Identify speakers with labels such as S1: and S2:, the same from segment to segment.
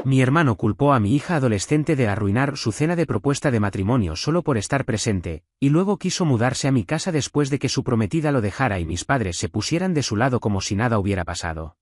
S1: Mi hermano culpó a mi hija adolescente de arruinar su cena de propuesta de matrimonio solo por estar presente, y luego quiso mudarse a mi casa después de que su prometida lo dejara y mis padres se pusieran de su lado como si nada hubiera pasado.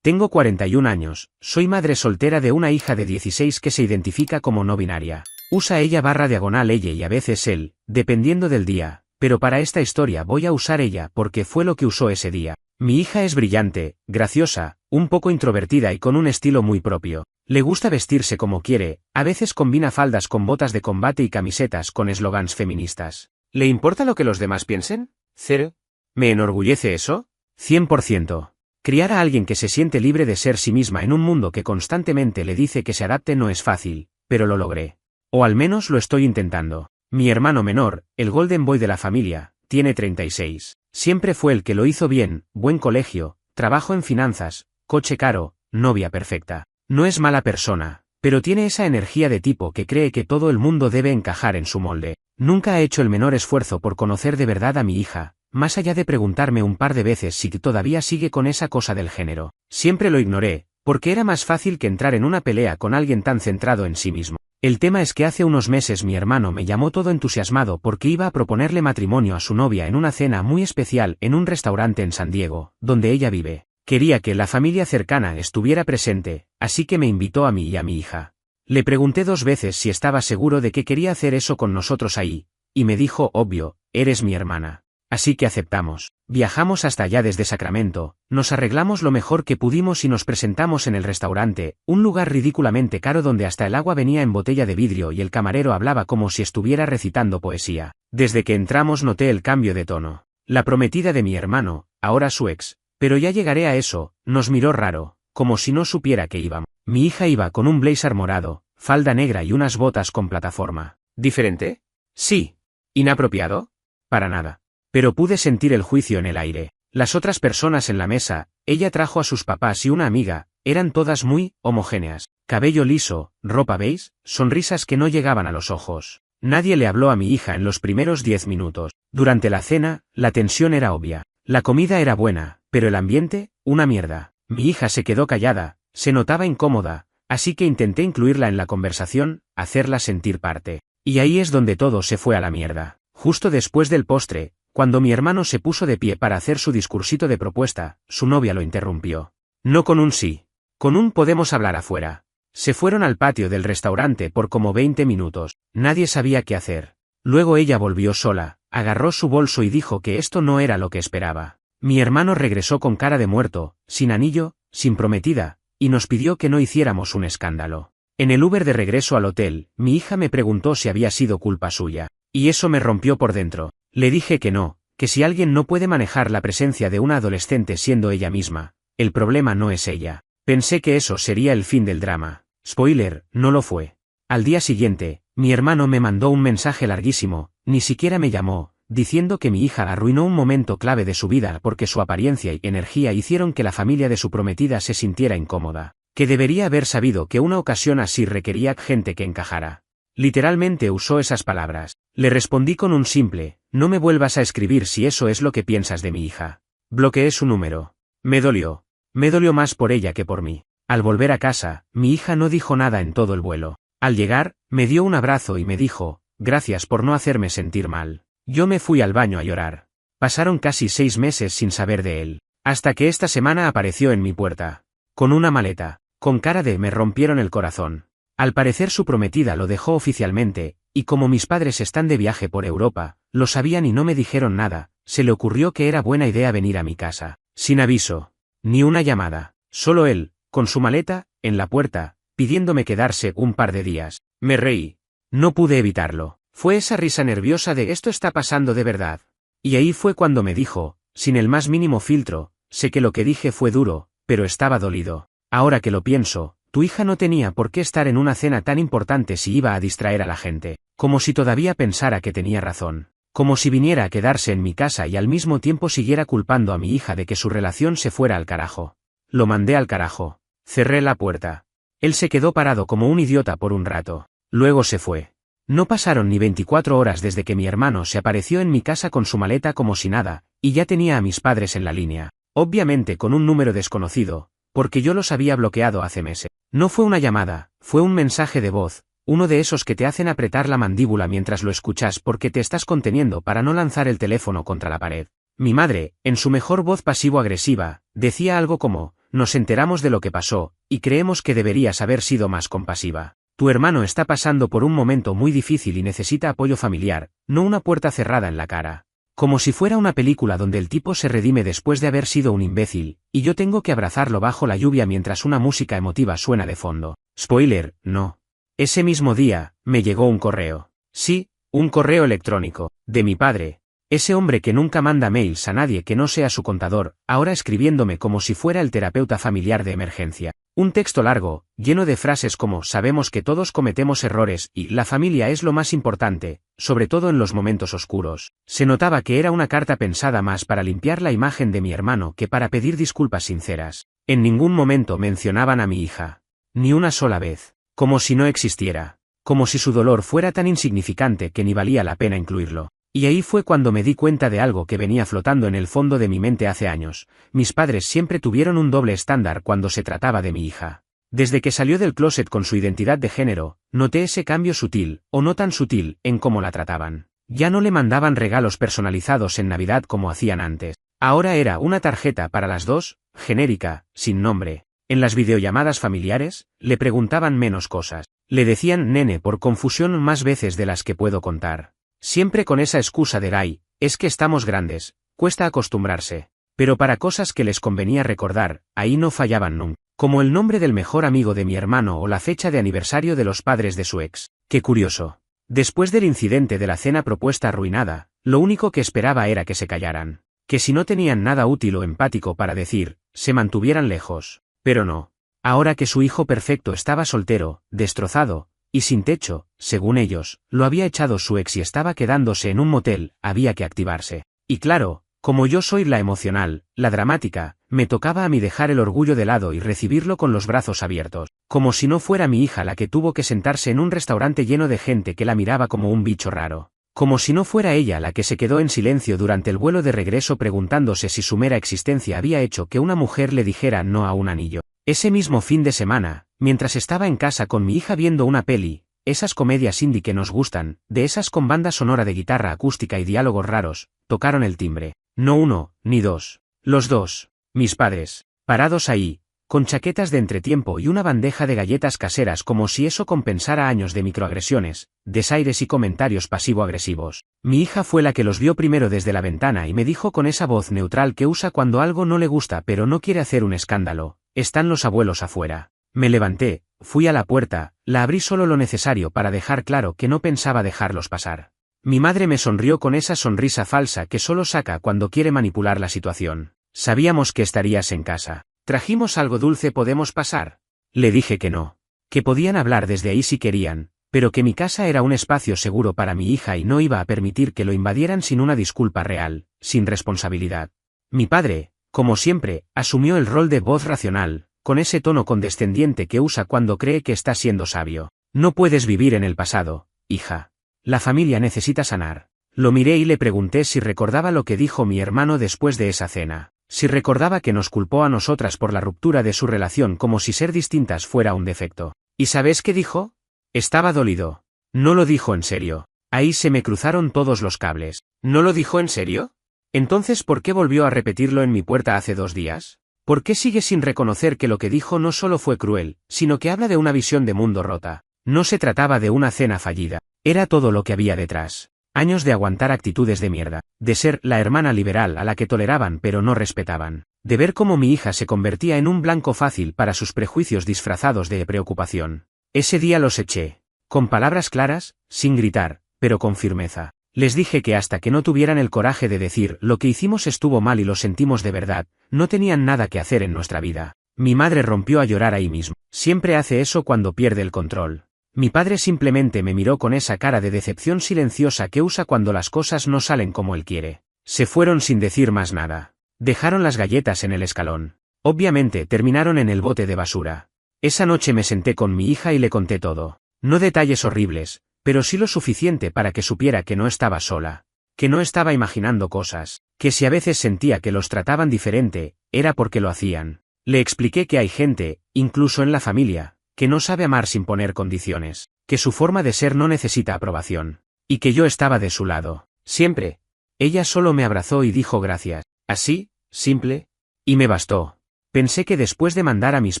S1: Tengo 41 años, soy madre soltera de una hija de 16 que se identifica como no binaria. Usa ella/ella y a veces él, dependiendo del día, pero para esta historia voy a usar ella porque fue lo que usó ese día. Mi hija es brillante, graciosa, un poco introvertida y con un estilo muy propio. Le gusta vestirse como quiere, a veces combina faldas con botas de combate y camisetas con eslogans feministas. ¿Le importa lo que los demás piensen? 0. ¿Me enorgullece eso? 100%. Criar a alguien que se siente libre de ser sí misma en un mundo que constantemente le dice que se adapte no es fácil, pero lo logré. O al menos lo estoy intentando. Mi hermano menor, el Golden Boy de la familia, tiene 36. Siempre fue el que lo hizo bien, buen colegio, trabajo en finanzas, coche caro, novia perfecta. No es mala persona, pero tiene esa energía de tipo que cree que todo el mundo debe encajar en su molde. Nunca ha hecho el menor esfuerzo por conocer de verdad a mi hija, más allá de preguntarme un par de veces si todavía sigue con esa cosa del género. Siempre lo ignoré, porque era más fácil que entrar en una pelea con alguien tan centrado en sí mismo. El tema es que hace unos meses mi hermano me llamó todo entusiasmado porque iba a proponerle matrimonio a su novia en una cena muy especial en un restaurante en San Diego, donde ella vive. Quería que la familia cercana estuviera presente, así que me invitó a mí y a mi hija. Le pregunté 2 veces si estaba seguro de que quería hacer eso con nosotros ahí, y me dijo obvio, eres mi hermana. Así que aceptamos. Viajamos hasta allá desde Sacramento, nos arreglamos lo mejor que pudimos y nos presentamos en el restaurante, un lugar ridículamente caro donde hasta el agua venía en botella de vidrio y el camarero hablaba como si estuviera recitando poesía. Desde que entramos noté el cambio de tono. La prometida de mi hermano, ahora su ex, pero ya llegaré a eso, nos miró raro, como si no supiera que íbamos. Mi hija iba con un blazer morado, falda negra y unas botas con plataforma. ¿Diferente? Sí. ¿Inapropiado? Para nada. Pero pude sentir el juicio en el aire. Las otras personas en la mesa, ella trajo a sus papás y una amiga, eran todas muy homogéneas. Cabello liso, ropa beige, sonrisas que no llegaban a los ojos. Nadie le habló a mi hija en los primeros 10 minutos. Durante la cena, la tensión era obvia. La comida era buena, pero el ambiente, una mierda. Mi hija se quedó callada, se notaba incómoda, así que intenté incluirla en la conversación, hacerla sentir parte. Y ahí es donde todo se fue a la mierda. Justo después del postre, cuando mi hermano se puso de pie para hacer su discursito de propuesta, su novia lo interrumpió. No con un sí. Con un podemos hablar afuera. Se fueron al patio del restaurante por como 20 minutos. Nadie sabía qué hacer. Luego ella volvió sola, agarró su bolso y dijo que esto no era lo que esperaba. Mi hermano regresó con cara de muerto, sin anillo, sin prometida, y nos pidió que no hiciéramos un escándalo. En el Uber de regreso al hotel, mi hija me preguntó si había sido culpa suya. Y eso me rompió por dentro. Le dije que no, que si alguien no puede manejar la presencia de una adolescente siendo ella misma, el problema no es ella. Pensé que eso sería el fin del drama. Spoiler, no lo fue. Al día siguiente, mi hermano me mandó un mensaje larguísimo, ni siquiera me llamó, diciendo que mi hija arruinó un momento clave de su vida porque su apariencia y energía hicieron que la familia de su prometida se sintiera incómoda, que debería haber sabido que una ocasión así requería gente que encajara. Literalmente usó esas palabras. Le respondí con un simple, no me vuelvas a escribir si eso es lo que piensas de mi hija. Bloqueé su número. Me dolió. Me dolió más por ella que por mí. Al volver a casa, mi hija no dijo nada en todo el vuelo. Al llegar, me dio un abrazo y me dijo, gracias por no hacerme sentir mal. Yo me fui al baño a llorar. Pasaron casi 6 meses sin saber de él. Hasta que esta semana apareció en mi puerta. Con una maleta. Con cara de me rompieron el corazón. Al parecer su prometida lo dejó oficialmente, y como mis padres están de viaje por Europa, lo sabían y no me dijeron nada, se le ocurrió que era buena idea venir a mi casa. Sin aviso. Ni una llamada. Solo él, con su maleta, en la puerta, pidiéndome quedarse un par de días. Me reí. No pude evitarlo. Fue esa risa nerviosa de esto está pasando de verdad. Y ahí fue cuando me dijo, sin el más mínimo filtro, sé que lo que dije fue duro, pero estaba dolido. Ahora que lo pienso, tu hija no tenía por qué estar en una cena tan importante si iba a distraer a la gente, como si todavía pensara que tenía razón, como si viniera a quedarse en mi casa y al mismo tiempo siguiera culpando a mi hija de que su relación se fuera al carajo. Lo mandé al carajo. Cerré la puerta. Él se quedó parado como un idiota por un rato. Luego se fue. No pasaron ni 24 horas desde que mi hermano se apareció en mi casa con su maleta como si nada, y ya tenía a mis padres en la línea. Obviamente con un número desconocido, porque yo los había bloqueado hace meses. No fue una llamada, fue un mensaje de voz, uno de esos que te hacen apretar la mandíbula mientras lo escuchas porque te estás conteniendo para no lanzar el teléfono contra la pared. Mi madre, en su mejor voz pasivo-agresiva, decía algo como, nos enteramos de lo que pasó, y creemos que deberías haber sido más compasiva. Tu hermano está pasando por un momento muy difícil y necesita apoyo familiar, no una puerta cerrada en la cara. Como si fuera una película donde el tipo se redime después de haber sido un imbécil, y yo tengo que abrazarlo bajo la lluvia mientras una música emotiva suena de fondo. Spoiler, no. Ese mismo día, me llegó un correo. Sí, un correo electrónico, de mi padre. Ese hombre que nunca manda mails a nadie que no sea su contador, ahora escribiéndome como si fuera el terapeuta familiar de emergencia. Un texto largo, lleno de frases como sabemos que todos cometemos errores y la familia es lo más importante, sobre todo en los momentos oscuros. Se notaba que era una carta pensada más para limpiar la imagen de mi hermano que para pedir disculpas sinceras. En ningún momento mencionaban a mi hija. Ni una sola vez. Como si no existiera. Como si su dolor fuera tan insignificante que ni valía la pena incluirlo. Y ahí fue cuando me di cuenta de algo que venía flotando en el fondo de mi mente hace años. Mis padres siempre tuvieron un doble estándar cuando se trataba de mi hija. Desde que salió del closet con su identidad de género, noté ese cambio sutil, o no tan sutil, en cómo la trataban. Ya no le mandaban regalos personalizados en Navidad como hacían antes. Ahora era una tarjeta para las dos, genérica, sin nombre. En las videollamadas familiares, le preguntaban menos cosas. Le decían nene por confusión más veces de las que puedo contar. Siempre con esa excusa de Guy, es que estamos grandes, cuesta acostumbrarse. Pero para cosas que les convenía recordar, ahí no fallaban nunca. Como el nombre del mejor amigo de mi hermano o la fecha de aniversario de los padres de su ex. Qué curioso. Después del incidente de la cena propuesta arruinada, lo único que esperaba era que se callaran. Que si no tenían nada útil o empático para decir, se mantuvieran lejos. Pero no. Ahora que su hijo perfecto estaba soltero, destrozado, y sin techo, según ellos, lo había echado su ex y estaba quedándose en un motel, había que activarse. Y claro, como yo soy la emocional, la dramática, me tocaba a mí dejar el orgullo de lado y recibirlo con los brazos abiertos, como si no fuera mi hija la que tuvo que sentarse en un restaurante lleno de gente que la miraba como un bicho raro. Como si no fuera ella la que se quedó en silencio durante el vuelo de regreso preguntándose si su mera existencia había hecho que una mujer le dijera no a un anillo. Ese mismo fin de semana, mientras estaba en casa con mi hija viendo una peli, esas comedias indie que nos gustan, de esas con banda sonora de guitarra acústica y diálogos raros, tocaron el timbre. No uno, ni dos. Los dos. Mis padres. Parados ahí, con chaquetas de entretiempo y una bandeja de galletas caseras como si eso compensara años de microagresiones, desaires y comentarios pasivo-agresivos. Mi hija fue la que los vio primero desde la ventana y me dijo con esa voz neutral que usa cuando algo no le gusta pero no quiere hacer un escándalo. Están los abuelos afuera. Me levanté, fui a la puerta, la abrí solo lo necesario para dejar claro que no pensaba dejarlos pasar. Mi madre me sonrió con esa sonrisa falsa que solo saca cuando quiere manipular la situación. Sabíamos que estarías en casa. ¿Trajimos algo dulce? ¿Podemos pasar? Le dije que no. Que podían hablar desde ahí si querían, pero que mi casa era un espacio seguro para mi hija y no iba a permitir que lo invadieran sin una disculpa real, sin responsabilidad. Mi padre, como siempre, asumió el rol de voz racional, con ese tono condescendiente que usa cuando cree que está siendo sabio. No puedes vivir en el pasado, hija. La familia necesita sanar. Lo miré y le pregunté si recordaba lo que dijo mi hermano después de esa cena, si recordaba que nos culpó a nosotras por la ruptura de su relación como si ser distintas fuera un defecto. ¿Y sabes qué dijo? Estaba dolido. No lo dijo en serio. Ahí se me cruzaron todos los cables. ¿No lo dijo en serio? Entonces, ¿por qué volvió a repetirlo en mi puerta hace 2 días? ¿Por qué sigue sin reconocer que lo que dijo no solo fue cruel, sino que habla de una visión de mundo rota? No se trataba de una cena fallida. Era todo lo que había detrás. Años de aguantar actitudes de mierda, de ser la hermana liberal a la que toleraban pero no respetaban, de ver cómo mi hija se convertía en un blanco fácil para sus prejuicios disfrazados de preocupación. Ese día los eché. Con palabras claras, sin gritar, pero con firmeza. Les dije que hasta que no tuvieran el coraje de decir lo que hicimos estuvo mal y lo sentimos de verdad, no tenían nada que hacer en nuestra vida. Mi madre rompió a llorar ahí mismo. Siempre hace eso cuando pierde el control. Mi padre simplemente me miró con esa cara de decepción silenciosa que usa cuando las cosas no salen como él quiere. Se fueron sin decir más nada. Dejaron las galletas en el escalón. Obviamente terminaron en el bote de basura. Esa noche me senté con mi hija y le conté todo. No detalles horribles, pero sí lo suficiente para que supiera que no estaba sola. Que no estaba imaginando cosas. Que si a veces sentía que los trataban diferente, era porque lo hacían. Le expliqué que hay gente, incluso en la familia, que no sabe amar sin poner condiciones, que su forma de ser no necesita aprobación, y que yo estaba de su lado, siempre. Ella solo me abrazó y dijo gracias, así, simple, y me bastó. Pensé que después de mandar a mis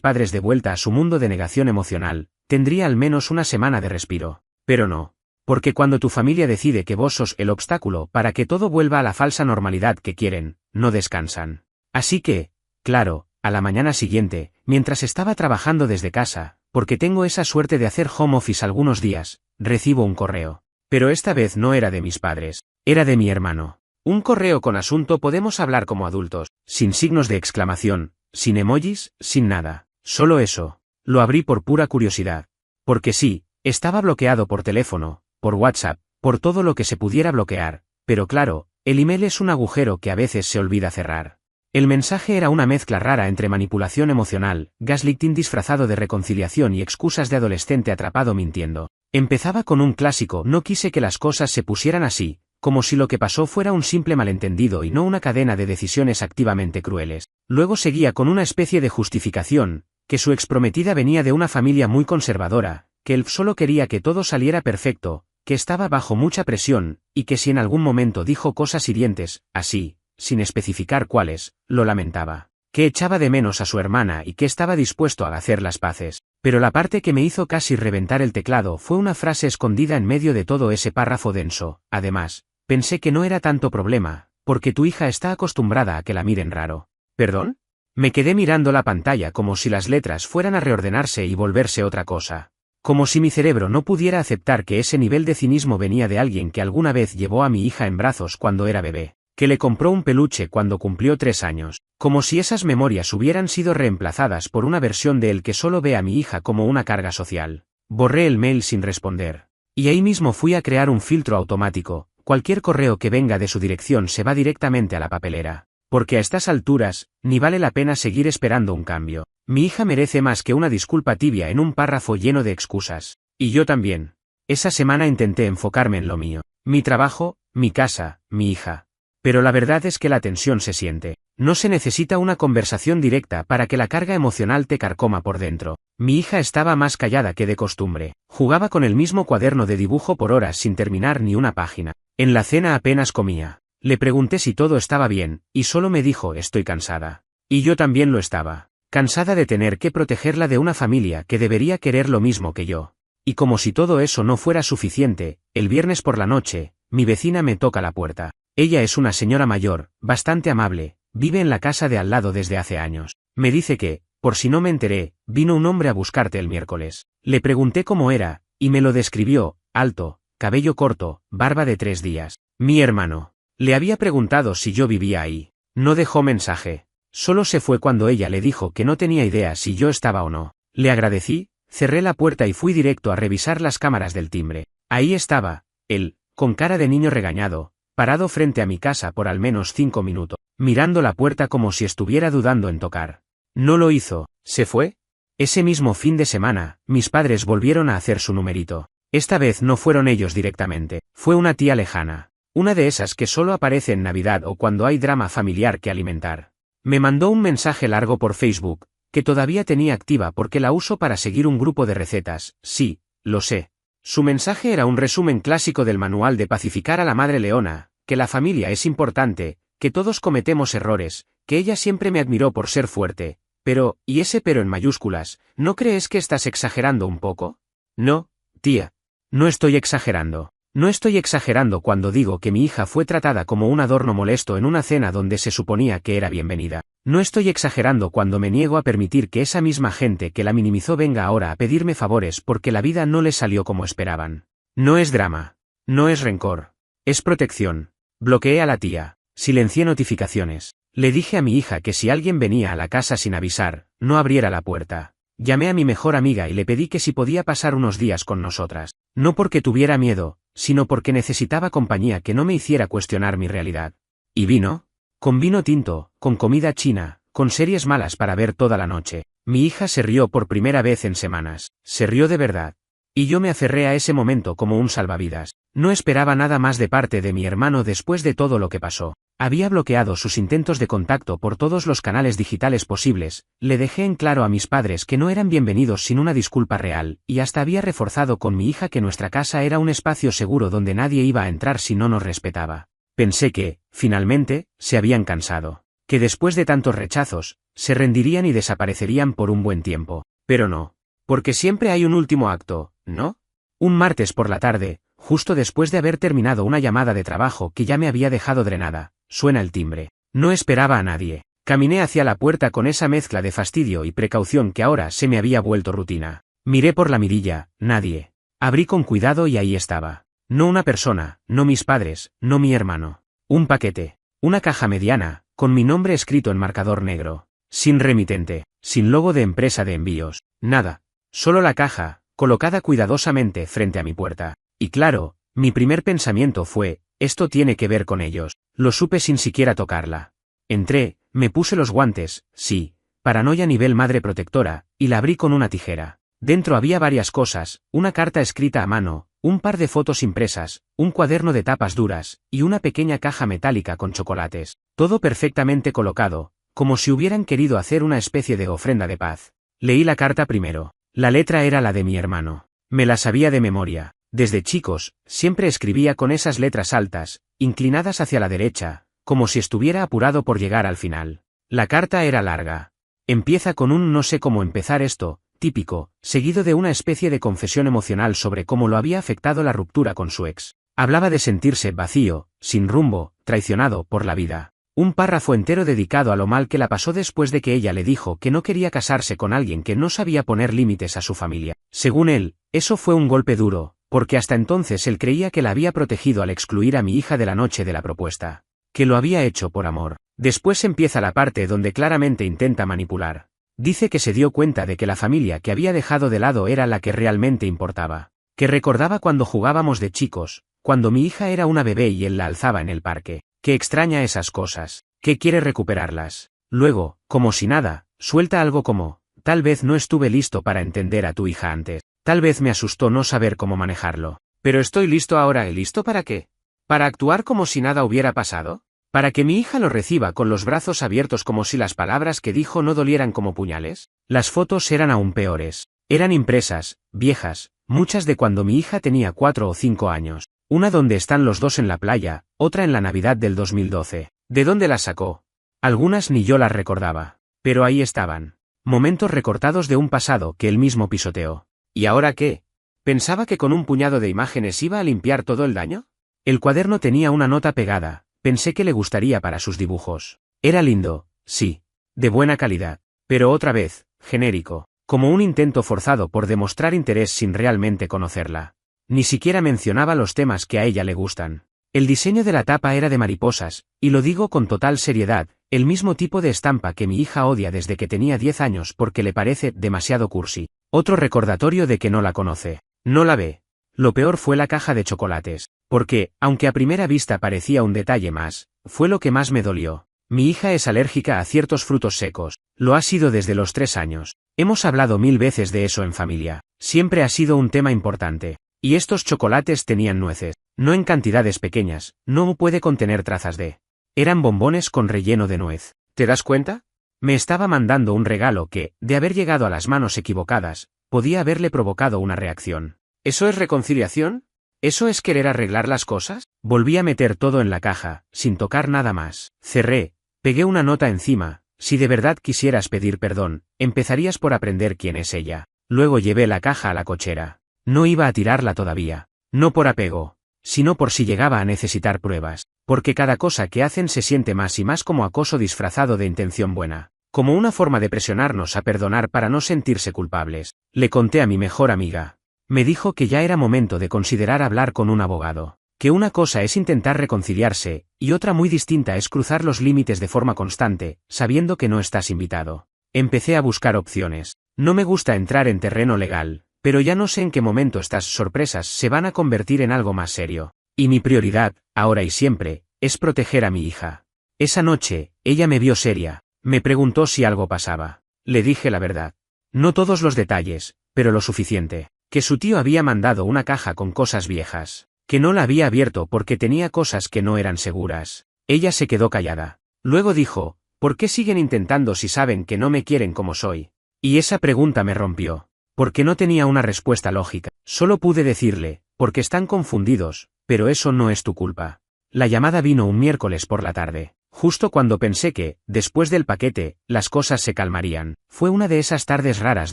S1: padres de vuelta a su mundo de negación emocional, tendría al menos una semana de respiro, pero no. Porque cuando tu familia decide que vos sos el obstáculo para que todo vuelva a la falsa normalidad que quieren, no descansan. Así que, claro, a la mañana siguiente, mientras estaba trabajando desde casa, porque tengo esa suerte de hacer home office algunos días, recibo un correo. Pero esta vez no era de mis padres, era de mi hermano. Un correo con asunto podemos hablar como adultos, sin signos de exclamación, sin emojis, sin nada. Solo eso. Lo abrí por pura curiosidad. Porque sí, estaba bloqueado por teléfono, por WhatsApp, por todo lo que se pudiera bloquear, pero claro, el email es un agujero que a veces se olvida cerrar. El mensaje era una mezcla rara entre manipulación emocional, gaslighting disfrazado de reconciliación y excusas de adolescente atrapado mintiendo. Empezaba con un clásico: no quise que las cosas se pusieran así, como si lo que pasó fuera un simple malentendido y no una cadena de decisiones activamente crueles. Luego seguía con una especie de justificación, que su exprometida venía de una familia muy conservadora, que él solo quería que todo saliera perfecto, que estaba bajo mucha presión, y que si en algún momento dijo cosas hirientes, así, sin especificar cuáles, lo lamentaba, que echaba de menos a su hermana y que estaba dispuesto a hacer las paces. Pero la parte que me hizo casi reventar el teclado fue una frase escondida en medio de todo ese párrafo denso. Además, pensé que no era tanto problema, porque tu hija está acostumbrada a que la miren raro. ¿Perdón? Me quedé mirando la pantalla como si las letras fueran a reordenarse y volverse otra cosa. Como si mi cerebro no pudiera aceptar que ese nivel de cinismo venía de alguien que alguna vez llevó a mi hija en brazos cuando era bebé, que le compró un peluche cuando cumplió 3 años, como si esas memorias hubieran sido reemplazadas por una versión de él que solo ve a mi hija como una carga social. Borré el mail sin responder. Y ahí mismo fui a crear un filtro automático: cualquier correo que venga de su dirección se va directamente a la papelera. Porque a estas alturas, ni vale la pena seguir esperando un cambio. Mi hija merece más que una disculpa tibia en un párrafo lleno de excusas. Y yo también. Esa semana intenté enfocarme en lo mío. Mi trabajo, mi casa, mi hija. Pero la verdad es que la tensión se siente. No se necesita una conversación directa para que la carga emocional te carcoma por dentro. Mi hija estaba más callada que de costumbre. Jugaba con el mismo cuaderno de dibujo por horas sin terminar ni una página. En la cena apenas comía. Le pregunté si todo estaba bien, y solo me dijo: estoy cansada. Y yo también lo estaba. Cansada de tener que protegerla de una familia que debería querer lo mismo que yo. Y como si todo eso no fuera suficiente, el viernes por la noche, mi vecina me toca la puerta. Ella es una señora mayor, bastante amable, vive en la casa de al lado desde hace años. Me dice que, por si no me enteré, vino un hombre a buscarte el miércoles. Le pregunté cómo era, y me lo describió: alto, cabello corto, barba de 3 días. Mi hermano. Le había preguntado si yo vivía ahí. No dejó mensaje. Solo se fue cuando ella le dijo que no tenía idea si yo estaba o no. Le agradecí, cerré la puerta y fui directo a revisar las cámaras del timbre. Ahí estaba, él, con cara de niño regañado, parado frente a mi casa por al menos 5 minutos, mirando la puerta como si estuviera dudando en tocar. No lo hizo. ¿Se fue? Ese mismo fin de semana, mis padres volvieron a hacer su numerito. Esta vez no fueron ellos directamente, fue una tía lejana. Una de esas que solo aparece en Navidad o cuando hay drama familiar que alimentar. Me mandó un mensaje largo por Facebook, que todavía tenía activa porque la uso para seguir un grupo de recetas. Sí, lo sé. Su mensaje era un resumen clásico del manual de pacificar a la madre leona: que la familia es importante, que todos cometemos errores, que ella siempre me admiró por ser fuerte, pero, y ese pero en mayúsculas, ¿no crees que estás exagerando un poco? No, tía. No estoy exagerando. No estoy exagerando cuando digo que mi hija fue tratada como un adorno molesto en una cena donde se suponía que era bienvenida. No estoy exagerando cuando me niego a permitir que esa misma gente que la minimizó venga ahora a pedirme favores porque la vida no les salió como esperaban. No es drama. No es rencor. Es protección. Bloqueé a la tía. Silencié notificaciones. Le dije a mi hija que si alguien venía a la casa sin avisar, no abriera la puerta. Llamé a mi mejor amiga y le pedí que si podía pasar unos días con nosotras. No porque tuviera miedo, sino porque necesitaba compañía que no me hiciera cuestionar mi realidad. ¿Y vino? Con vino tinto, con comida china, con series malas para ver toda la noche. Mi hija se rió por primera vez en semanas. Se rió de verdad. Y yo me aferré a ese momento como un salvavidas. No esperaba nada más de parte de mi hermano después de todo lo que pasó. Había bloqueado sus intentos de contacto por todos los canales digitales posibles, le dejé en claro a mis padres que no eran bienvenidos sin una disculpa real, y hasta había reforzado con mi hija que nuestra casa era un espacio seguro donde nadie iba a entrar si no nos respetaba. Pensé que, finalmente, se habían cansado. Que después de tantos rechazos, se rendirían y desaparecerían por un buen tiempo. Pero no. Porque siempre hay un último acto, ¿no? Un martes por la tarde, justo después de haber terminado una llamada de trabajo que ya me había dejado drenada, suena el timbre. No esperaba a nadie. Caminé hacia la puerta con esa mezcla de fastidio y precaución que ahora se me había vuelto rutina. Miré por la mirilla, nadie. Abrí con cuidado y ahí estaba. No una persona, no mis padres, no mi hermano. Un paquete. Una caja mediana, con mi nombre escrito en marcador negro. Sin remitente, sin logo de empresa de envíos, nada. Solo la caja, colocada cuidadosamente frente a mi puerta. Y claro, mi primer pensamiento fue, esto tiene que ver con ellos. Lo supe sin siquiera tocarla. Entré, me puse los guantes, sí, paranoia nivel madre protectora, y la abrí con una tijera. Dentro había varias cosas, una carta escrita a mano, un par de fotos impresas, un cuaderno de tapas duras, y una pequeña caja metálica con chocolates. Todo perfectamente colocado, como si hubieran querido hacer una especie de ofrenda de paz. Leí la carta primero. La letra era la de mi hermano. Me la sabía de memoria. Desde chicos, siempre escribía con esas letras altas, inclinadas hacia la derecha, como si estuviera apurado por llegar al final. La carta era larga. Empieza con un no sé cómo empezar esto, típico, seguido de una especie de confesión emocional sobre cómo lo había afectado la ruptura con su ex. Hablaba de sentirse vacío, sin rumbo, traicionado por la vida. Un párrafo entero dedicado a lo mal que la pasó después de que ella le dijo que no quería casarse con alguien que no sabía poner límites a su familia. Según él, eso fue un golpe duro, porque hasta entonces él creía que la había protegido al excluir a mi hija de la noche de la propuesta. Que lo había hecho por amor. Después empieza la parte donde claramente intenta manipular. Dice que se dio cuenta de que la familia que había dejado de lado era la que realmente importaba. Que recordaba cuando jugábamos de chicos, cuando mi hija era una bebé y él la alzaba en el parque. Que extraña esas cosas, que quiere recuperarlas. Luego, como si nada, suelta algo como, tal vez no estuve listo para entender a tu hija antes, tal vez me asustó no saber cómo manejarlo, pero estoy listo ahora. ¿Y listo para qué? ¿Para actuar como si nada hubiera pasado? ¿Para que mi hija lo reciba con los brazos abiertos como si las palabras que dijo no dolieran como puñales? Las fotos eran aún peores. Eran impresas, viejas, muchas de cuando mi hija tenía 4 o 5 años. Una donde están los dos en la playa, otra en la Navidad del 2012. ¿De dónde las sacó? Algunas ni yo las recordaba. Pero ahí estaban. Momentos recortados de un pasado que él mismo pisoteó. ¿Y ahora qué? ¿Pensaba que con un puñado de imágenes iba a limpiar todo el daño? El cuaderno tenía una nota pegada, pensé que le gustaría para sus dibujos. Era lindo, sí. De buena calidad. Pero otra vez, genérico. Como un intento forzado por demostrar interés sin realmente conocerla. Ni siquiera mencionaba los temas que a ella le gustan. El diseño de la tapa era de mariposas, y lo digo con total seriedad, el mismo tipo de estampa que mi hija odia desde que tenía 10 años porque le parece demasiado cursi. Otro recordatorio de que no la conoce. No la ve. Lo peor fue la caja de chocolates, porque, aunque a primera vista parecía un detalle más, fue lo que más me dolió. Mi hija es alérgica a ciertos frutos secos, lo ha sido desde los 3 años. Hemos hablado 1000 veces de eso en familia, siempre ha sido un tema importante. Y estos chocolates tenían nueces, no en cantidades pequeñas, no puede contener trazas de. Eran bombones con relleno de nuez. ¿Te das cuenta? Me estaba mandando un regalo que, de haber llegado a las manos equivocadas, podía haberle provocado una reacción. ¿Eso es reconciliación? ¿Eso es querer arreglar las cosas? Volví a meter todo en la caja, sin tocar nada más. Cerré, pegué una nota encima. Si de verdad quisieras pedir perdón, empezarías por aprender quién es ella. Luego llevé la caja a la cochera. No iba a tirarla todavía, no por apego, sino por si llegaba a necesitar pruebas, porque cada cosa que hacen se siente más y más como acoso disfrazado de intención buena, como una forma de presionarnos a perdonar para no sentirse culpables. Le conté a mi mejor amiga. Me dijo que ya era momento de considerar hablar con un abogado, que una cosa es intentar reconciliarse, y otra muy distinta es cruzar los límites de forma constante, sabiendo que no estás invitado. Empecé a buscar opciones. No me gusta entrar en terreno legal. Pero ya no sé en qué momento estas sorpresas se van a convertir en algo más serio. Y mi prioridad, ahora y siempre, es proteger a mi hija. Esa noche, ella me vio seria, me preguntó si algo pasaba. Le dije la verdad. No todos los detalles, pero lo suficiente. que su tío había mandado una caja con cosas viejas, que no la había abierto porque tenía cosas que no eran seguras. Ella se quedó callada. Luego dijo, ¿por qué siguen intentando si saben que no me quieren como soy? Y esa pregunta me rompió. Porque no tenía una respuesta lógica. Solo pude decirle, porque están confundidos, pero eso no es tu culpa. La llamada vino un miércoles por la tarde, justo cuando pensé que, después del paquete, las cosas se calmarían. Fue una de esas tardes raras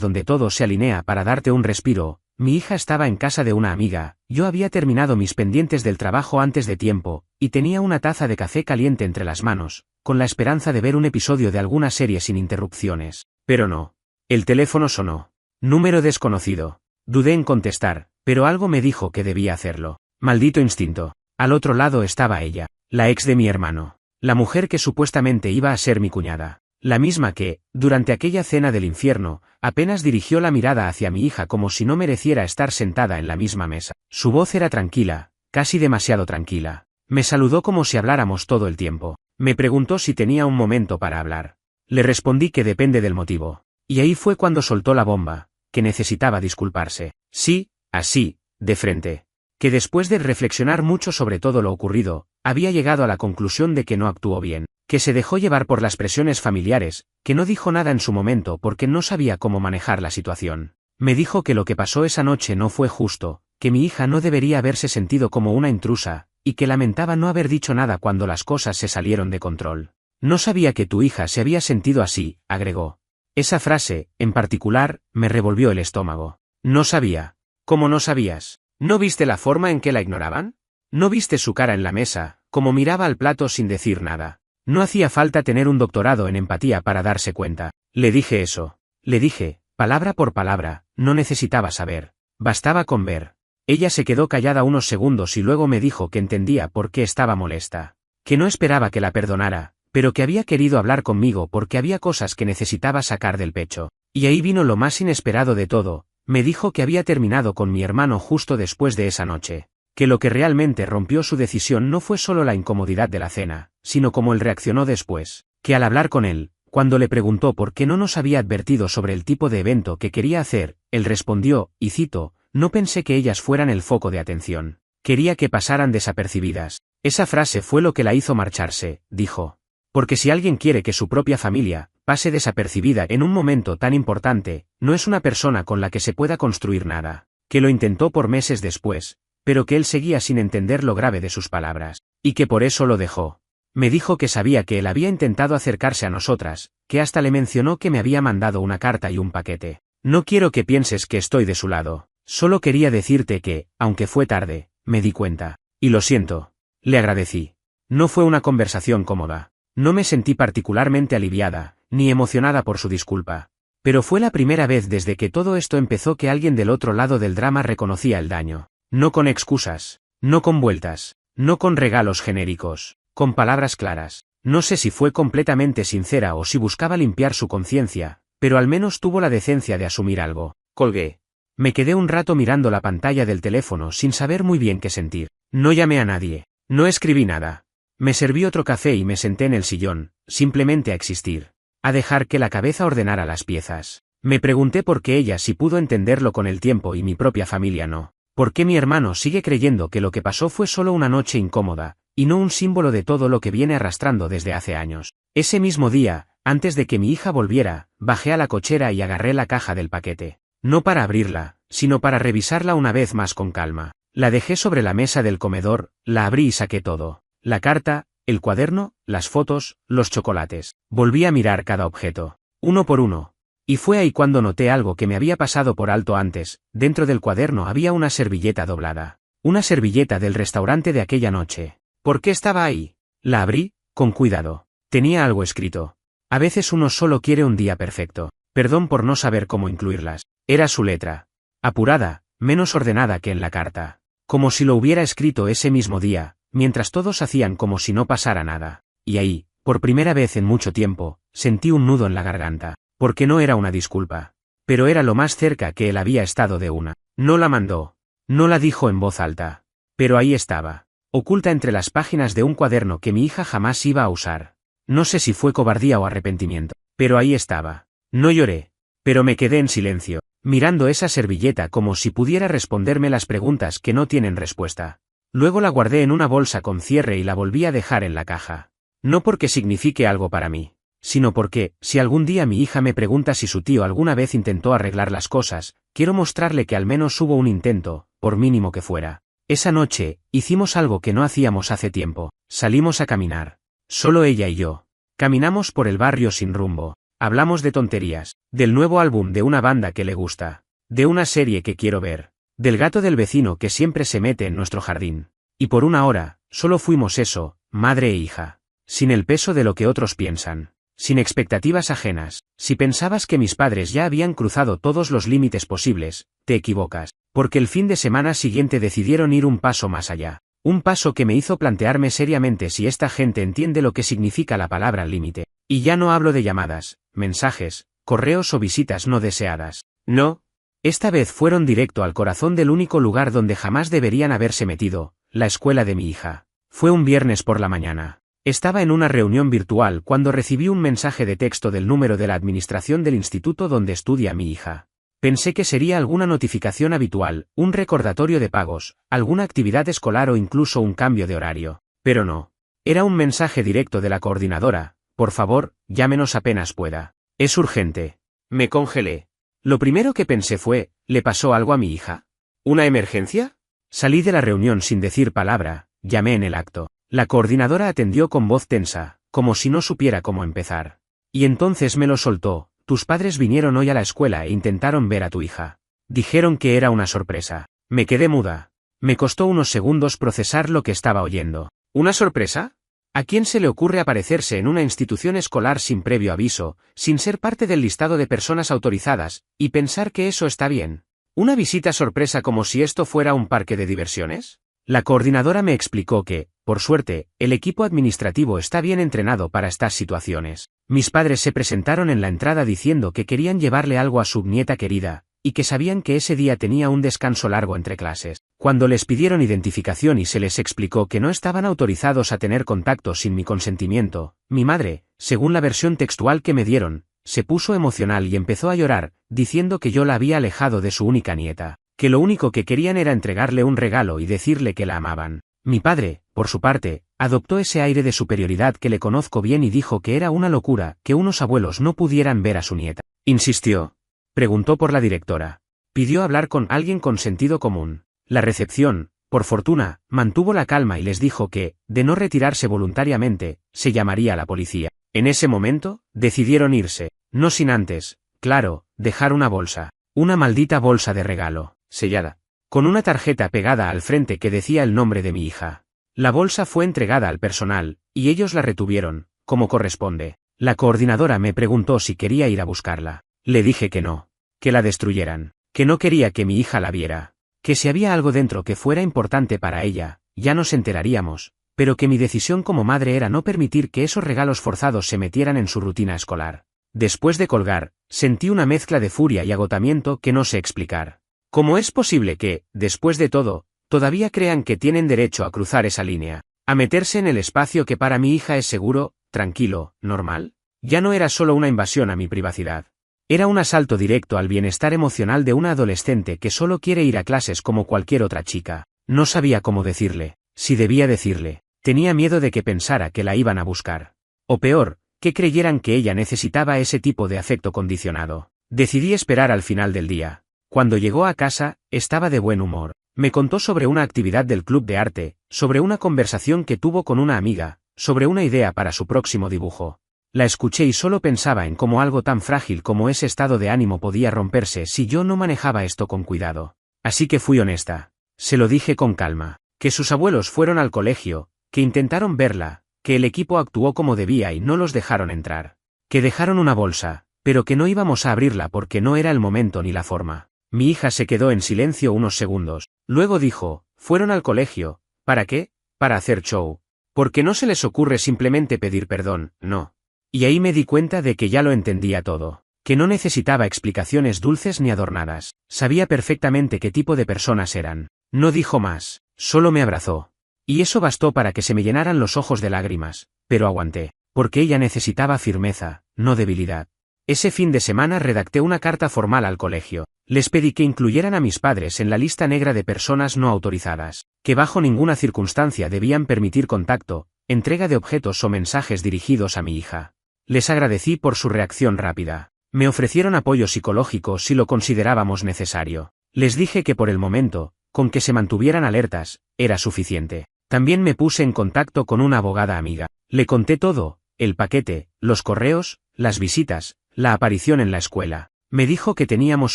S1: donde todo se alinea para darte un respiro. Mi hija estaba en casa de una amiga, yo había terminado mis pendientes del trabajo antes de tiempo, y tenía una taza de café caliente entre las manos, con la esperanza de ver un episodio de alguna serie sin interrupciones. Pero no. El teléfono sonó. Número desconocido. Dudé en contestar, pero algo me dijo que debía hacerlo. Maldito instinto. Al otro lado estaba ella, la ex de mi hermano, la mujer que supuestamente iba a ser mi cuñada, la misma que, durante aquella cena del infierno, apenas dirigió la mirada hacia mi hija como si no mereciera estar sentada en la misma mesa. Su voz era tranquila, casi demasiado tranquila. Me saludó como si habláramos todo el tiempo. Me preguntó si tenía un momento para hablar. Le respondí que depende del motivo. Y ahí fue cuando soltó la bomba, que necesitaba disculparse. Sí, así, de frente. Que después de reflexionar mucho sobre todo lo ocurrido, había llegado a la conclusión de que no actuó bien, que se dejó llevar por las presiones familiares, que no dijo nada en su momento porque no sabía cómo manejar la situación. Me dijo que lo que pasó esa noche no fue justo, que mi hija no debería haberse sentido como una intrusa, y que lamentaba no haber dicho nada cuando las cosas se salieron de control. No sabía que tu hija se había sentido así, agregó. Esa frase, en particular, me revolvió el estómago. No sabía. ¿Cómo no sabías? ¿No viste la forma en que la ignoraban? ¿No viste su cara en la mesa, como miraba al plato sin decir nada? No hacía falta tener un doctorado en empatía para darse cuenta. Le dije eso. Le dije, palabra por palabra, no necesitaba saber. Bastaba con ver. Ella se quedó callada unos segundos y luego me dijo que entendía por qué estaba molesta. Que no esperaba que la perdonara, pero que había querido hablar conmigo porque había cosas que necesitaba sacar del pecho. Y ahí vino lo más inesperado de todo. Me dijo que había terminado con mi hermano justo después de esa noche, que lo que realmente rompió su decisión no fue solo la incomodidad de la cena, sino cómo él reaccionó después, que al hablar con él, cuando le preguntó por qué no nos había advertido sobre el tipo de evento que quería hacer, él respondió, y cito, no pensé que ellas fueran el foco de atención, quería que pasaran desapercibidas. Esa frase fue lo que la hizo marcharse, dijo. Porque si alguien quiere que su propia familia pase desapercibida en un momento tan importante, no es una persona con la que se pueda construir nada, que lo intentó por meses después, pero que él seguía sin entender lo grave de sus palabras, y que por eso lo dejó. Me dijo que sabía que él había intentado acercarse a nosotras, que hasta le mencionó que me había mandado una carta y un paquete. No quiero que pienses que estoy de su lado, solo quería decirte que, aunque fue tarde, me di cuenta, y lo siento. Le agradecí. No fue una conversación cómoda. No me sentí particularmente aliviada, ni emocionada por su disculpa. Pero fue la primera vez desde que todo esto empezó que alguien del otro lado del drama reconocía el daño. No con excusas, no con vueltas, no con regalos genéricos, con palabras claras. No sé si fue completamente sincera o si buscaba limpiar su conciencia, pero al menos tuvo la decencia de asumir algo. Colgué. Me quedé un rato mirando la pantalla del teléfono sin saber muy bien qué sentir. No llamé a nadie. No escribí nada. Me serví otro café y me senté en el sillón, simplemente a existir. A dejar que la cabeza ordenara las piezas. Me pregunté por qué ella sí pudo entenderlo con el tiempo y mi propia familia no. ¿Por qué mi hermano sigue creyendo que lo que pasó fue solo una noche incómoda, y no un símbolo de todo lo que viene arrastrando desde hace años? Ese mismo día, antes de que mi hija volviera, bajé a la cochera y agarré la caja del paquete. No para abrirla, sino para revisarla una vez más con calma. La dejé sobre la mesa del comedor, la abrí y saqué todo. La carta, el cuaderno, las fotos, los chocolates. Volví a mirar cada objeto, uno por uno. Y fue ahí cuando noté algo que me había pasado por alto antes. Dentro del cuaderno había una servilleta doblada. Una servilleta del restaurante de aquella noche. ¿Por qué estaba ahí? La abrí, con cuidado. Tenía algo escrito. A veces uno solo quiere un día perfecto. Perdón por no saber cómo incluirlas. Era su letra. Apurada, menos ordenada que en la carta. Como si lo hubiera escrito ese mismo día, mientras todos hacían como si no pasara nada. Y ahí, por primera vez en mucho tiempo, sentí un nudo en la garganta. Porque no era una disculpa. Pero era lo más cerca que él había estado de una. No la mandó. No la dijo en voz alta. Pero ahí estaba. Oculta entre las páginas de un cuaderno que mi hija jamás iba a usar. No sé si fue cobardía o arrepentimiento. Pero ahí estaba. No lloré. Pero me quedé en silencio. mirando esa servilleta como si pudiera responderme las preguntas que no tienen respuesta. Luego la guardé en una bolsa con cierre y la volví a dejar en la caja. No porque signifique algo para mí, sino porque, si algún día mi hija me pregunta si su tío alguna vez intentó arreglar las cosas, quiero mostrarle que al menos hubo un intento, por mínimo que fuera. Esa noche, hicimos algo que no hacíamos hace tiempo. Salimos a caminar. Solo ella y yo. Caminamos por el barrio sin rumbo. Hablamos de tonterías, del nuevo álbum de una banda que le gusta, de una serie que quiero ver, del gato del vecino que siempre se mete en nuestro jardín. Y por una hora, solo fuimos eso, madre e hija. Sin el peso de lo que otros piensan. Sin expectativas ajenas. Si pensabas que mis padres ya habían cruzado todos los límites posibles, te equivocas, porque el fin de semana siguiente decidieron ir un paso más allá. Un paso que me hizo plantearme seriamente si esta gente entiende lo que significa la palabra límite. Y ya no hablo de llamadas, mensajes, correos o visitas no deseadas. No. Esta vez fueron directo al corazón del único lugar donde jamás deberían haberse metido, la escuela de mi hija. Fue un viernes por la mañana. Estaba en una reunión virtual cuando recibí un mensaje de texto del número de la administración del instituto donde estudia mi hija. Pensé que sería alguna notificación habitual, un recordatorio de pagos, alguna actividad escolar o incluso un cambio de horario. Pero no. Era un mensaje directo de la coordinadora. Por favor, llámenos apenas pueda. Es urgente. Me congelé. Lo primero que pensé fue, ¿le pasó algo a mi hija? ¿Una emergencia? Salí de la reunión sin decir palabra, llamé en el acto. La coordinadora atendió con voz tensa, como si no supiera cómo empezar. Y entonces me lo soltó. Tus padres vinieron hoy a la escuela e intentaron ver a tu hija. Dijeron que era una sorpresa. Me quedé muda. Me costó unos segundos procesar lo que estaba oyendo. ¿Una sorpresa? ¿A quién se le ocurre aparecerse en una institución escolar sin previo aviso, sin ser parte del listado de personas autorizadas, y pensar que eso está bien? ¿Una visita sorpresa como si esto fuera un parque de diversiones? La coordinadora me explicó que, por suerte, el equipo administrativo está bien entrenado para estas situaciones. Mis padres se presentaron en la entrada diciendo que querían llevarle algo a su nieta querida, y que sabían que ese día tenía un descanso largo entre clases. Cuando les pidieron identificación y se les explicó que no estaban autorizados a tener contacto sin mi consentimiento, mi madre, según la versión textual que me dieron, se puso emocional y empezó a llorar, diciendo que yo la había alejado de su única nieta, que lo único que querían era entregarle un regalo y decirle que la amaban. Mi padre, por su parte, adoptó ese aire de superioridad que le conozco bien y dijo que era una locura que unos abuelos no pudieran ver a su nieta. Insistió. Preguntó por la directora. Pidió hablar con alguien con sentido común. La recepción, por fortuna, mantuvo la calma y les dijo que, de no retirarse voluntariamente, se llamaría a la policía. En ese momento, decidieron irse, no sin antes, claro, dejar una bolsa. Una maldita bolsa de regalo, sellada, con una tarjeta pegada al frente que decía el nombre de mi hija. La bolsa fue entregada al personal, y ellos la retuvieron, como corresponde. La coordinadora me preguntó si quería ir a buscarla. Le dije que no, que la destruyeran, que no quería que mi hija la viera, que si había algo dentro que fuera importante para ella, ya nos enteraríamos, pero que mi decisión como madre era no permitir que esos regalos forzados se metieran en su rutina escolar. Después de colgar, sentí una mezcla de furia y agotamiento que no sé explicar. ¿Cómo es posible que, después de todo, todavía crean que tienen derecho a cruzar esa línea, a meterse en el espacio que para mi hija es seguro, tranquilo, normal? Ya no era solo una invasión a mi privacidad. Era un asalto directo al bienestar emocional de una adolescente que solo quiere ir a clases como cualquier otra chica. No sabía cómo decirle, si debía decirle. Tenía miedo de que pensara que la iban a buscar. O peor, que creyeran que ella necesitaba ese tipo de afecto condicionado. Decidí esperar al final del día. Cuando llegó a casa, estaba de buen humor. Me contó sobre una actividad del club de arte, sobre una conversación que tuvo con una amiga, sobre una idea para su próximo dibujo. La escuché y solo pensaba en cómo algo tan frágil como ese estado de ánimo podía romperse si yo no manejaba esto con cuidado. Así que fui honesta. Se lo dije con calma. Que sus abuelos fueron al colegio, que intentaron verla, que el equipo actuó como debía y no los dejaron entrar. Que dejaron una bolsa, pero que no íbamos a abrirla porque no era el momento ni la forma. Mi hija se quedó en silencio unos segundos. Luego dijo, ¿fueron al colegio? ¿Para qué? Para hacer show. Porque no se les ocurre simplemente pedir perdón, no. Y ahí me di cuenta de que ya lo entendía todo. Que no necesitaba explicaciones dulces ni adornadas. Sabía perfectamente qué tipo de personas eran. No dijo más, solo me abrazó. Y eso bastó para que se me llenaran los ojos de lágrimas, pero aguanté. Porque ella necesitaba firmeza, no debilidad. Ese fin de semana redacté una carta formal al colegio. Les pedí que incluyeran a mis padres en la lista negra de personas no autorizadas, que bajo ninguna circunstancia debían permitir contacto, entrega de objetos o mensajes dirigidos a mi hija. Les agradecí por su reacción rápida. Me ofrecieron apoyo psicológico si lo considerábamos necesario. Les dije que por el momento, con que se mantuvieran alertas, era suficiente. También me puse en contacto con una abogada amiga. Le conté todo, el paquete, los correos, las visitas, la aparición en la escuela. Me dijo que teníamos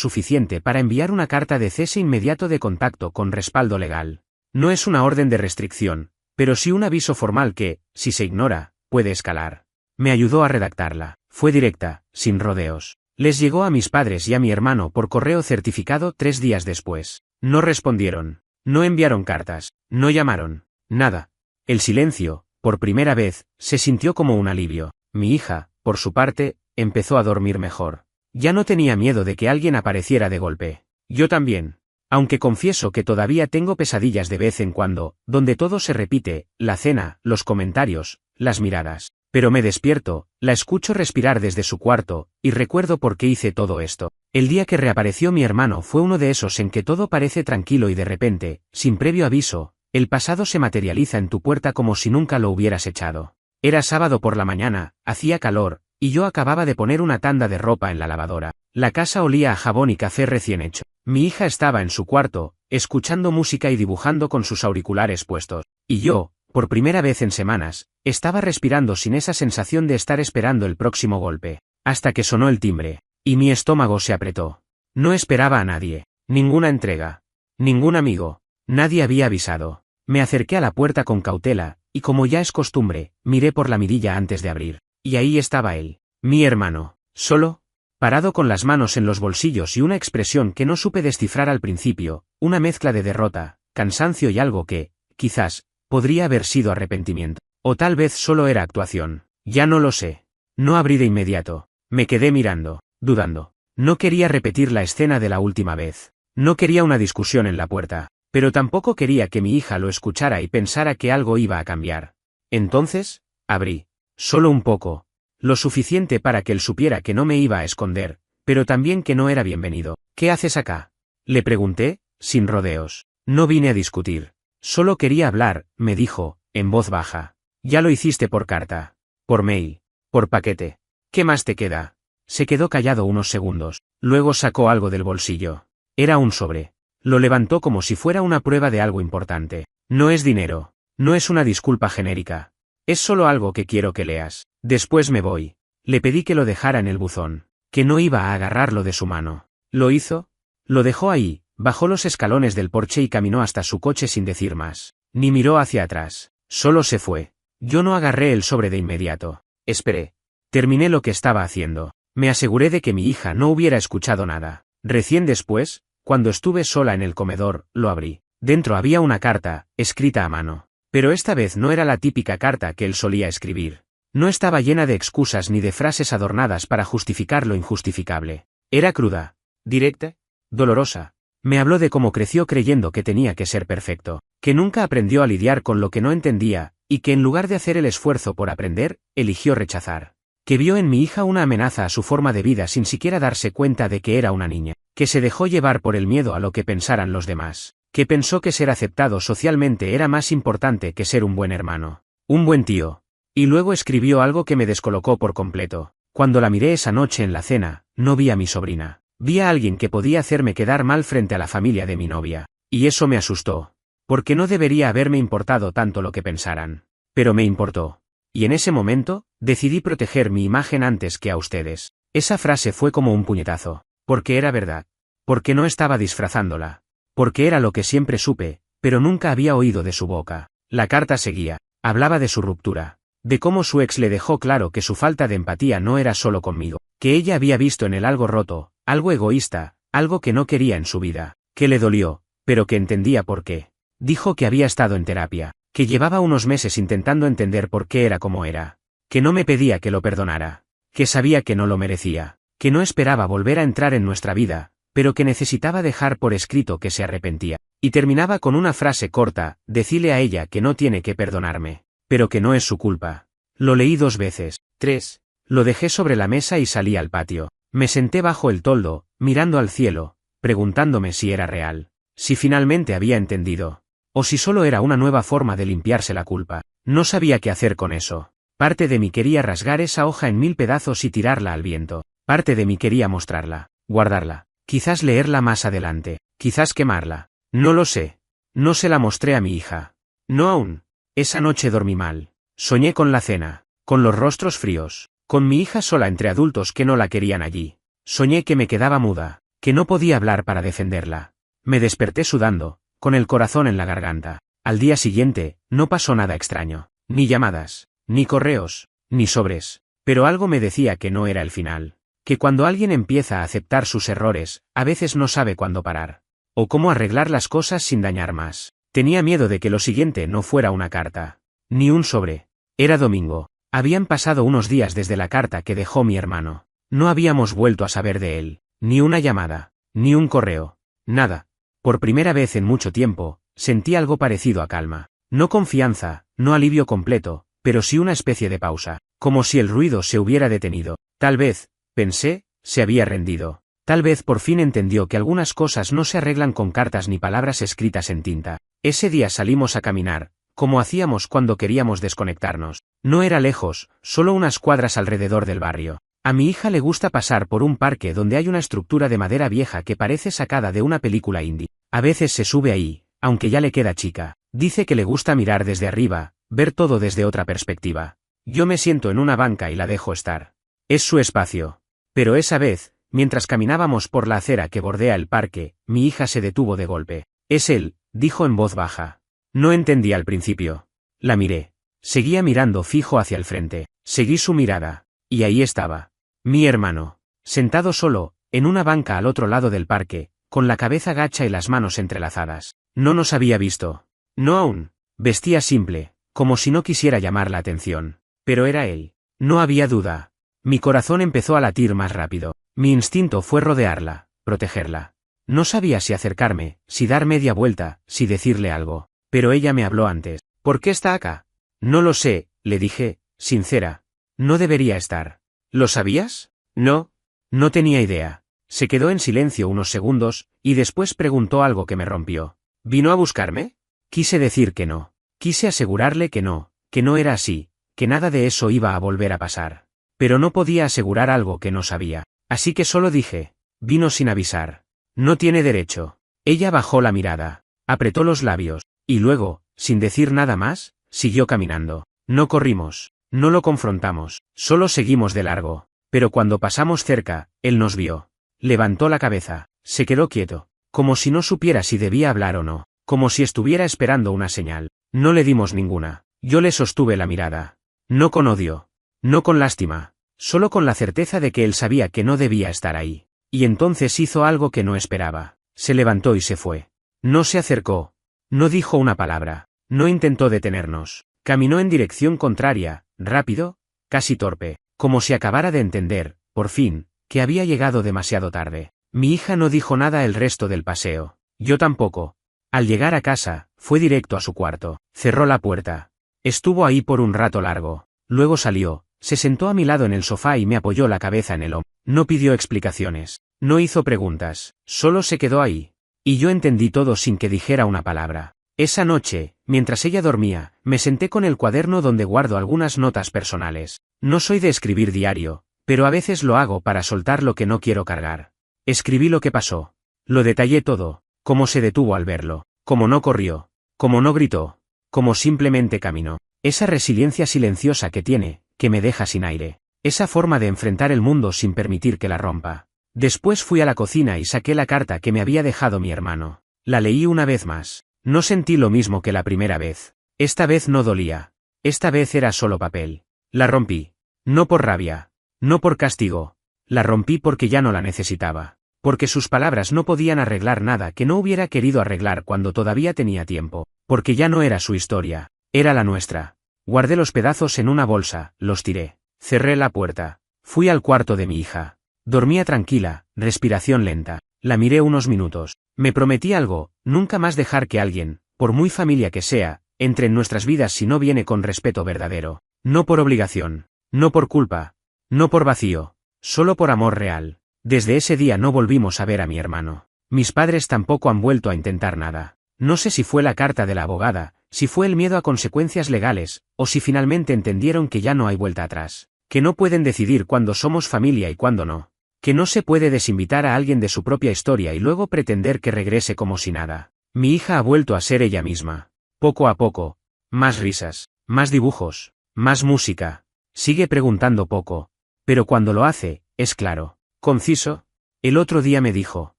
S1: suficiente para enviar una carta de cese inmediato de contacto con respaldo legal. No es una orden de restricción, pero sí un aviso formal que, si se ignora, puede escalar. Me ayudó a redactarla. Fue directa, sin rodeos. Les llegó a mis padres y a mi hermano por correo certificado 3 días después. No respondieron. No enviaron cartas. No llamaron. Nada. El silencio, por primera vez, se sintió como un alivio. Mi hija, por su parte, empezó a dormir mejor. Ya no tenía miedo de que alguien apareciera de golpe. Yo también. Aunque confieso que todavía tengo pesadillas de vez en cuando, donde todo se repite, la cena, los comentarios, las miradas. Pero me despierto, la escucho respirar desde su cuarto, y recuerdo por qué hice todo esto. El día que reapareció mi hermano fue uno de esos en que todo parece tranquilo y de repente, sin previo aviso, el pasado se materializa en tu puerta como si nunca lo hubieras echado. Era sábado por la mañana, hacía calor, y yo acababa de poner una tanda de ropa en la lavadora. La casa olía a jabón y café recién hecho. Mi hija estaba en su cuarto, escuchando música y dibujando con sus auriculares puestos. Y yo, por primera vez en semanas, estaba respirando sin esa sensación de estar esperando el próximo golpe. Hasta que sonó el timbre, y mi estómago se apretó. No esperaba a nadie. Ninguna entrega. Ningún amigo. Nadie había avisado. Me acerqué a la puerta con cautela, y como ya es costumbre, miré por la mirilla antes de abrir. Y ahí estaba él, mi hermano, solo, parado con las manos en los bolsillos y una expresión que no supe descifrar al principio, una mezcla de derrota, cansancio y algo que, quizás, podría haber sido arrepentimiento. O tal vez solo era actuación. Ya no lo sé. No abrí de inmediato. Me quedé mirando, dudando. No quería repetir la escena de la última vez. No quería una discusión en la puerta, pero tampoco quería que mi hija lo escuchara y pensara que algo iba a cambiar. Entonces, abrí. Solo un poco. Lo suficiente para que él supiera que no me iba a esconder, pero también que no era bienvenido. ¿Qué haces acá? Le pregunté, sin rodeos. No vine a discutir. Solo quería hablar, me dijo, en voz baja. Ya lo hiciste por carta. Por mail. Por paquete. ¿Qué más te queda? Se quedó callado unos segundos. Luego sacó algo del bolsillo. Era un sobre. Lo levantó como si fuera una prueba de algo importante. No es dinero. No es una disculpa genérica. Es solo algo que quiero que leas. Después me voy. Le pedí que lo dejara en el buzón. Que no iba a agarrarlo de su mano. ¿Lo hizo? Lo dejó ahí, bajó los escalones del porche y caminó hasta su coche sin decir más. Ni miró hacia atrás. Solo se fue. Yo no agarré el sobre de inmediato. Esperé. Terminé lo que estaba haciendo. Me aseguré de que mi hija no hubiera escuchado nada. Recién después, cuando estuve sola en el comedor, lo abrí. Dentro había una carta, escrita a mano. Pero esta vez no era la típica carta que él solía escribir. No estaba llena de excusas ni de frases adornadas para justificar lo injustificable. Era cruda, directa, dolorosa. Me habló de cómo creció creyendo que tenía que ser perfecto, que nunca aprendió a lidiar con lo que no entendía, y que en lugar de hacer el esfuerzo por aprender, eligió rechazar. Que vio en mi hija una amenaza a su forma de vida sin siquiera darse cuenta de que era una niña. Que se dejó llevar por el miedo a lo que pensaran los demás. Que pensó que ser aceptado socialmente era más importante que ser un buen hermano. Un buen tío. Y luego escribió algo que me descolocó por completo. Cuando la miré esa noche en la cena, no vi a mi sobrina. Vi a alguien que podía hacerme quedar mal frente a la familia de mi novia. Y eso me asustó. Porque no debería haberme importado tanto lo que pensaran. Pero me importó. Y en ese momento, decidí proteger mi imagen antes que a ustedes. Esa frase fue como un puñetazo. Porque era verdad. Porque no estaba disfrazándola. Porque era lo que siempre supe, pero nunca había oído de su boca. La carta seguía. Hablaba de su ruptura. De cómo su ex le dejó claro que su falta de empatía no era solo conmigo. Que ella había visto en él algo roto, algo egoísta, algo que no quería en su vida. Que le dolió, pero que entendía por qué. Dijo que había estado en terapia. Que llevaba unos meses intentando entender por qué era como era. Que no me pedía que lo perdonara. Que sabía que no lo merecía. Que no esperaba volver a entrar en nuestra vida, pero que necesitaba dejar por escrito que se arrepentía. Y terminaba con una frase corta, decile a ella que no tiene que perdonarme, pero que no es su culpa. Lo leí 2 veces, 3, Lo dejé sobre la mesa y salí al patio. Me senté bajo el toldo, mirando al cielo, preguntándome si era real, si finalmente había entendido, o si solo era una nueva forma de limpiarse la culpa. No sabía qué hacer con eso. Parte de mí quería rasgar esa hoja en 1000 pedazos y tirarla al viento. Parte de mí quería mostrarla, guardarla, quizás leerla más adelante, quizás quemarla. No lo sé. No se la mostré a mi hija. No aún. Esa noche dormí mal. Soñé con la cena, con los rostros fríos, con mi hija sola entre adultos que no la querían allí. Soñé que me quedaba muda, que no podía hablar para defenderla. Me desperté sudando, con el corazón en la garganta. Al día siguiente, no pasó nada extraño. Ni llamadas, ni correos, ni sobres. Pero algo me decía que no era el final. Que cuando alguien empieza a aceptar sus errores, a veces no sabe cuándo parar. O cómo arreglar las cosas sin dañar más. Tenía miedo de que lo siguiente no fuera una carta. Ni un sobre. Era domingo. Habían pasado unos días desde la carta que dejó mi hermano. No habíamos vuelto a saber de él. Ni una llamada. Ni un correo. Nada. Por primera vez en mucho tiempo, sentí algo parecido a calma. No confianza, no alivio completo, pero sí una especie de pausa. Como si el ruido se hubiera detenido. Tal vez, pensé, se había rendido. Tal vez por fin entendió que algunas cosas no se arreglan con cartas ni palabras escritas en tinta. Ese día salimos a caminar, como hacíamos cuando queríamos desconectarnos. No era lejos, solo unas cuadras alrededor del barrio. A mi hija le gusta pasar por un parque donde hay una estructura de madera vieja que parece sacada de una película indie. A veces se sube ahí, aunque ya le queda chica. Dice que le gusta mirar desde arriba, ver todo desde otra perspectiva. Yo me siento en una banca y la dejo estar. Es su espacio. Pero esa vez, mientras caminábamos por la acera que bordea el parque, mi hija se detuvo de golpe. «Es él», dijo en voz baja. No entendí al principio. La miré. Seguía mirando fijo hacia el frente. Seguí su mirada. Y ahí estaba. Mi hermano. Sentado solo, en una banca al otro lado del parque, con la cabeza gacha y las manos entrelazadas. No nos había visto. No aún. Vestía simple, como si no quisiera llamar la atención. Pero era él. No había duda. Mi corazón empezó a latir más rápido. Mi instinto fue rodearla, protegerla. No sabía si acercarme, si dar media vuelta, si decirle algo. Pero ella me habló antes. ¿Por qué está acá? No lo sé, le dije, sincera. No debería estar. ¿Lo sabías? No. No tenía idea. Se quedó en silencio unos segundos, y después preguntó algo que me rompió. ¿Vino a buscarme? Quise decir que no. Quise asegurarle que no era así, que nada de eso iba a volver a pasar. Pero no podía asegurar algo que no sabía. Así que solo dije, vino sin avisar. No tiene derecho. Ella bajó la mirada, apretó los labios, y luego, sin decir nada más, siguió caminando. No corrimos, no lo confrontamos, solo seguimos de largo. Pero cuando pasamos cerca, él nos vio. Levantó la cabeza, se quedó quieto, como si no supiera si debía hablar o no, como si estuviera esperando una señal. No le dimos ninguna. Yo le sostuve la mirada. No con odio. No con lástima. Solo con la certeza de que él sabía que no debía estar ahí. Y entonces hizo algo que no esperaba. Se levantó y se fue. No se acercó. No dijo una palabra. No intentó detenernos. Caminó en dirección contraria, rápido, casi torpe, como si acabara de entender, por fin, que había llegado demasiado tarde. Mi hija no dijo nada el resto del paseo. Yo tampoco. Al llegar a casa, fue directo a su cuarto. Cerró la puerta. Estuvo ahí por un rato largo. Luego salió, se sentó a mi lado en el sofá y me apoyó la cabeza en el hombro. No pidió explicaciones. No hizo preguntas. Solo se quedó ahí. Y yo entendí todo sin que dijera una palabra. Esa noche, mientras ella dormía, me senté con el cuaderno donde guardo algunas notas personales. No soy de escribir diario, pero a veces lo hago para soltar lo que no quiero cargar. Escribí lo que pasó. Lo detallé todo, cómo se detuvo al verlo, cómo no corrió, cómo no gritó, cómo simplemente caminó. Esa resiliencia silenciosa que tiene, que me deja sin aire. Esa forma de enfrentar el mundo sin permitir que la rompa. Después fui a la cocina y saqué la carta que me había dejado mi hermano. La leí una vez más. No sentí lo mismo que la primera vez. Esta vez no dolía. Esta vez era solo papel. La rompí. No por rabia. No por castigo. La rompí porque ya no la necesitaba. Porque sus palabras no podían arreglar nada que no hubiera querido arreglar cuando todavía tenía tiempo. Porque ya no era su historia. Era la nuestra. Guardé los pedazos en una bolsa, los tiré. Cerré la puerta. Fui al cuarto de mi hija. Dormía tranquila, respiración lenta. La miré unos minutos. Me prometí algo, nunca más dejar que alguien, por muy familia que sea, entre en nuestras vidas si no viene con respeto verdadero. No por obligación. No por culpa. No por vacío, solo por amor real. Desde ese día no volvimos a ver a mi hermano. Mis padres tampoco han vuelto a intentar nada. No sé si fue la carta de la abogada, si fue el miedo a consecuencias legales, o si finalmente entendieron que ya no hay vuelta atrás. Que no pueden decidir cuándo somos familia y cuándo no. Que no se puede desinvitar a alguien de su propia historia y luego pretender que regrese como si nada. Mi hija ha vuelto a ser ella misma. Poco a poco. Más risas, más dibujos, más música. Sigue preguntando poco. Pero cuando lo hace, es claro. Conciso. El otro día me dijo,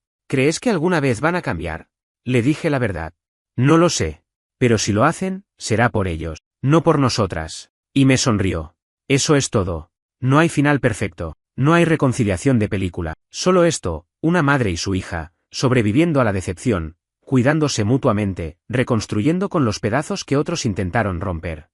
S1: ¿crees que alguna vez van a cambiar? Le dije la verdad. No lo sé. Pero si lo hacen, será por ellos, no por nosotras. Y me sonrió. Eso es todo. No hay final perfecto. No hay reconciliación de película. Solo esto, una madre y su hija, sobreviviendo a la decepción, cuidándose mutuamente, reconstruyendo con los pedazos que otros intentaron romper.